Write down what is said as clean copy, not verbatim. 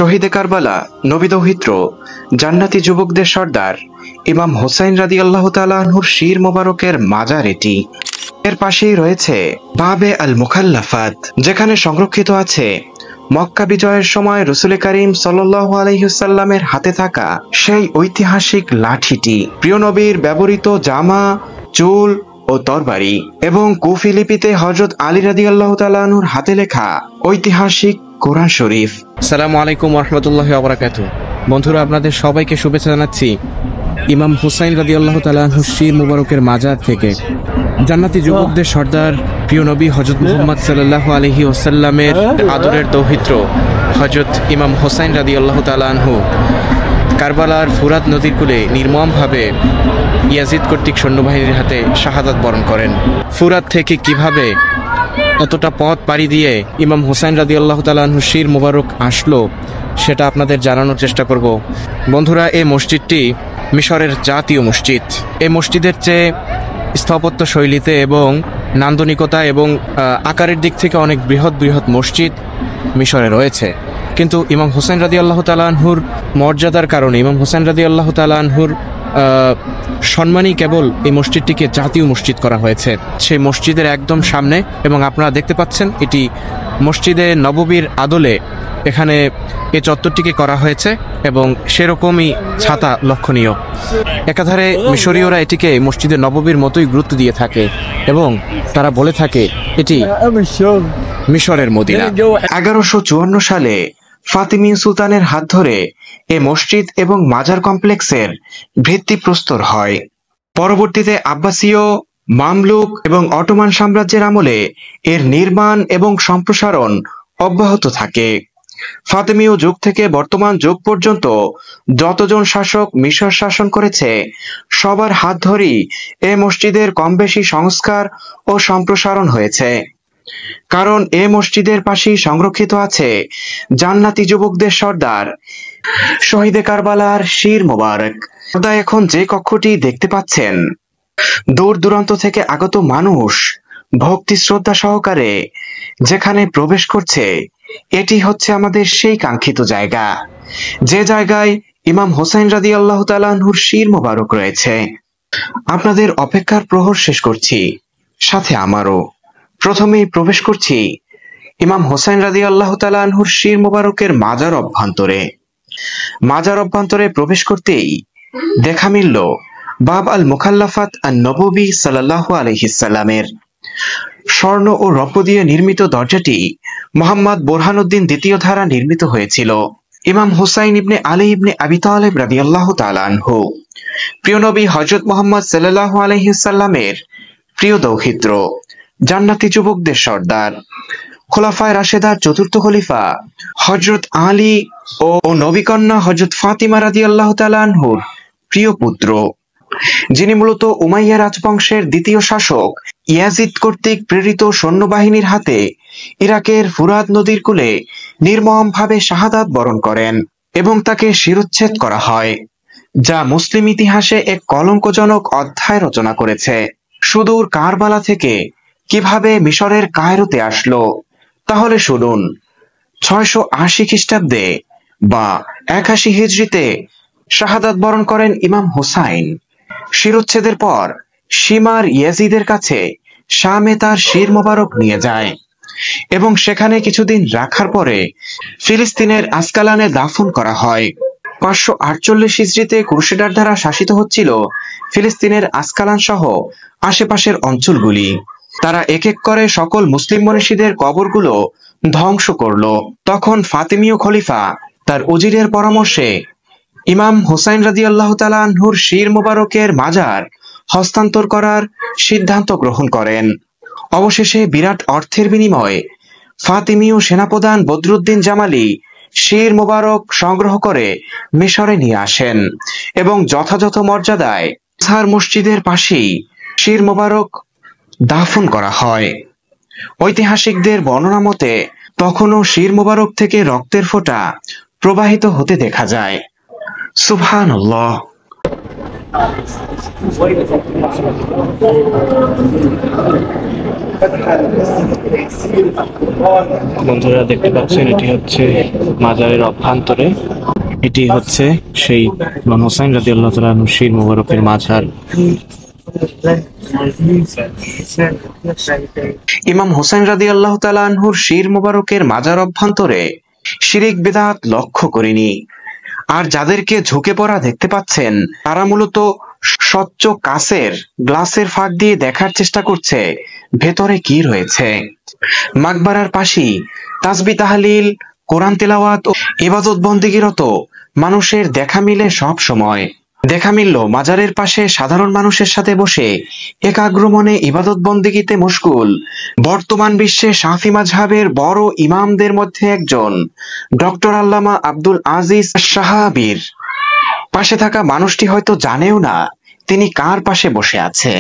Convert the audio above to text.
শহীদে কারবালা, নবী দৌহিত্র, জান্নাতি যুবকদের সর্দার ইমাম হোসাইন রাদিয়াল্লাহু তাআলা আনহুর শির মোবারকের মাজার এটি। এর পাশেই রয়েছে বাবে আল মুখাল্লাফাত, যেখানে সংরক্ষিত আছে মক্কা বিজয়ের সময় রাসূল করিম সাল্লাল্লাহু আলাইহি ওয়াসাল্লামের হাতে থাকা সেই ঐতিহাসিক লাঠিটি, প্রিয় নবীর ব্যবহৃত জামা, চুল ও তরবারি, এবং কুফি লিপিতে হযরত আলী রাদিয়াল্লাহু তাআলা আনহুর হাতে লেখা ঐতিহাসিক কোরআন শরীফ। আসসালামু আলাইকুম ওয়া রাহমাতুল্লাহি ওয়া বারাকাতুহু। বন্ধুরা, আপনাদের সবাইকে শুভেচ্ছা জানাচ্ছি ইমাম হুসাইন রাদিয়াল্লাহু তাআলা আনহুর শির মুবারকের মাজার থেকে। জান্নাতি যুবকদের সর্দার প্রিয় নবী হযরত মুহাম্মদ সাল্লাল্লাহু আলাইহি ওয়াসাল্লামের আদরের দৌহিত্র হযরত ইমাম হোসাইন রাদিয়াল্লাহু তাআলা আনহু কারবালার ফুরাত নদীর কূলে নির্মমভাবে ইয়াজিদ কর্তৃক সৈন্যবাহিনীর হাতে শাহাদাত বরণ করেন। ফুরাত থেকে কিভাবে এতটা পথ পাড়ি দিয়ে ইমাম হোসাইন রাদিয়াল্লাহু তাআলা আনহুর শির মুবারক আসলো সেটা আপনাদের জানানোর চেষ্টা করব। বন্ধুরা, এই মসজিদটি মিশরের জাতীয় মসজিদ। এই মসজিদের চেয়ে স্থাপত্য শৈলীতে এবং নান্দনিকতা এবং আকারের দিক থেকে অনেক বৃহৎ বৃহৎ মসজিদ মিশরে রয়েছে, কিন্তু ইমাম হোসেন রাদিয়াল্লাহু তাআলা আনহুর মর্যাদার কারণে, ইমাম হোসেন রাদিয়াল্লাহু তাআলা আনহুর সম্মানই কেবল এই মসজিদটিকে জাতীয় মসজিদ করা হয়েছে। সেই মসজিদের একদম সামনে, এবং আপনারা দেখতে পাচ্ছেন এটি মসজিদে নববীর আদলে এখানে এই চত্বরটিকে করা হয়েছে, এবং সেরকমই ছাতা লক্ষণীয়। একাধারে মিশরীয়রা এটিকে মসজিদে নববীর মতোই গুরুত্ব দিয়ে থাকে, এবং তারা বলে থাকে এটি মিশরের মদিনা। 1154 সালে ফাতিমি সুলতানের হাত ধরে এ মসজিদ এবং মাজার কমপ্লেক্সের ভিত্তিপ্রস্তর হয়। পরবর্তীতে আব্বাসীয়, মামলুক এবং অটোমান সাম্রাজ্যের আমলে এর নির্মাণ এবং সম্প্রসারণ অব্যাহত থাকে। ফাতিমীয় যুগ থেকে বর্তমান যুগ পর্যন্ত যতজন শাসক মিশর শাসন করেছে, সবার হাত ধরেই এ মসজিদের কম বেশি সংস্কার ও সম্প্রসারণ হয়েছে। কারণ এ মসজিদের পাশেই সংরক্ষিত আছে জান্নাতি যুবকদের সর্দার শহীদে কারবালার শির মোবারক। এখন যে কক্ষটি দেখতে পাচ্ছেন, দূর দূরান্ত থেকে আগত মানুষ ভক্তি শ্রদ্ধা সহকারে যেখানে প্রবেশ করছে, এটি হচ্ছে আমাদের সেই কাঙ্ক্ষিত জায়গা, যে জায়গায় ইমাম হোসাইন রাদিয়াল্লাহু তাআলা আনহুর শির মোবারক রয়েছে। আপনাদের অপেক্ষার প্রহর শেষ করছি, সাথে আমারও। প্রথমেই প্রবেশ করছি ইমাম হোসাইন রাদিয়াল্লাহু তাআলা আনহুর শির মোবারকের মাজার অভ্যন্তরে। মাজার অভ্যন্তরে প্রবেশ করতেই দেখা মিলল বাব আল মুখাল্লাফাত আন-নববী সাল্লাল্লাহু আলাইহি সাল্লামের। স্বর্ণ ও রৌপ্য দিয়ে নির্মিত দরজাটি মুহাম্মদ বুরহানুদ্দিন দ্বিতীয় দ্বারা নির্মিত হয়েছিল। ইমাম হুসাইন ইবনে আলী ইবনে আবি তালেব রাদিয়াল্লাহু তাআলা আনহু প্রিয় নবী হযরত মুহাম্মদ সাল্লাল্লাহু আলাইহি সাল্লামের প্রিয় দৌহিত্র, জান্নাতি যুবকদের সর্দার, খোলাফায়ে রাশেদার চতুর্থ খলিফা হযরত আলী ও নবীকন্যা হযরত ফাতিমা রাদিয়াল্লাহু তাআলা আনহুর প্রিয় পুত্র, যিনি মূলত উমাইয়া রাজবংশের দ্বিতীয় শাসক ইয়াজিদ কর্তৃক প্রেরিত সৈন্যবাহিনীর হাতে ইরাকের ফুরাত নদীর কূলে নির্মমভাবে শাহাদাত বরণ করেন এবং তাকে শিরচ্ছেদ করা হয়, যা মুসলিম ইতিহাসে এক কলঙ্কজনক অধ্যায় রচনা করেছে। সুদূর কারবালা থেকে কিভাবে মিশরের কায়রোতে আসলো, তাহলে শুনুন। 680 খ্রিস্টাব্দে বা 81 হিজরিতে শাহাদাত বরণ করেন ইমাম হুসাইন। শিরচ্ছেদের পর সীমার ইয়াজিদের কাছে শামে তার শির মোবারক নিয়ে যায়, এবং সেখানে কিছুদিন রাখার পরে ফিলিস্তিনের আসকালানে দাফন করা হয়। 548 হিজরিতে ক্রুসেডার দ্বারা শাসিত হচ্ছিল ফিলিস্তিনের আসকালান সহ আশেপাশের অঞ্চলগুলি। তারা এক এক করে সকল মুসলিম মনীষীদের কবরগুলো ধ্বংস করল। তখন ফাতিমীয় খলিফা তার উজিরের পরামর্শে ইমাম হোসাইন রাদিয়াল্লাহু তাআলা আনহুর শির মোবারকের মাজার হস্তান্তর করার সিদ্ধান্ত গ্রহণ করেন। অবশেষে বিরাট অর্থের বিনিময়ে ফাতিমীয় সেনাপ্রধান বদরুদ্দিন জামালি শির মোবারক সংগ্রহ করে মিশরে নিয়ে আসেন, এবং যথাযথ মর্যাদায় আজহার মসজিদের পাশেই শির মোবারক দাফন করা হয়। ঐতিহাসিকদের বর্ণনা মতে তখনও শির মোবারক থেকে রক্তের ফোঁটা প্রবাহিত হতে দেখা যায়। সুবহানাল্লাহ। বন্ধুরা দেখতে পাচ্ছেন এটি হচ্ছে মাজারের অভ্যন্তরে, এটি হচ্ছে সেই ইমাম হুসাইন রাদিয়াল্লাহু তাআলা আনহু শির মুবারকের মাজার। ইমাম হুসাইন রাদিয়াল্লাহু তাআলা আনহুর শির মুবারকের মাজার অভ্যন্তরে শিরিক বিদআত লক্ষ্য করিনি। আর যাদেরকে ঝুঁকে পড়া দেখতে পাচ্ছেন তারা মূলত স্বচ্ছ কাচের গ্লাসের ফাঁক দিয়ে দেখার চেষ্টা করছে ভেতরে কি রয়েছে। মাকবারার পাশেই তাসবিহ তাহলিল, কোরআন তেলাওয়াত ও ইবাদত বন্দেগীরত মানুষের দেখা মিলে সব সময়। দেখা মিলল মাজারের পাশে সাধারণ মানুষের সাথে বসে একাগ্র মনে ইবাদত বন্দেগীতে মশগুল বর্তমান বিশ্বে শাফি মাযহাবের বড় ইমামদের মধ্যে একজন ডক্টর আল্লামা আব্দুল আজিজ সাহাবীর। পাশে থাকা মানুষটি হয়তো জানেও না তিনি কার পাশে বসে আছে।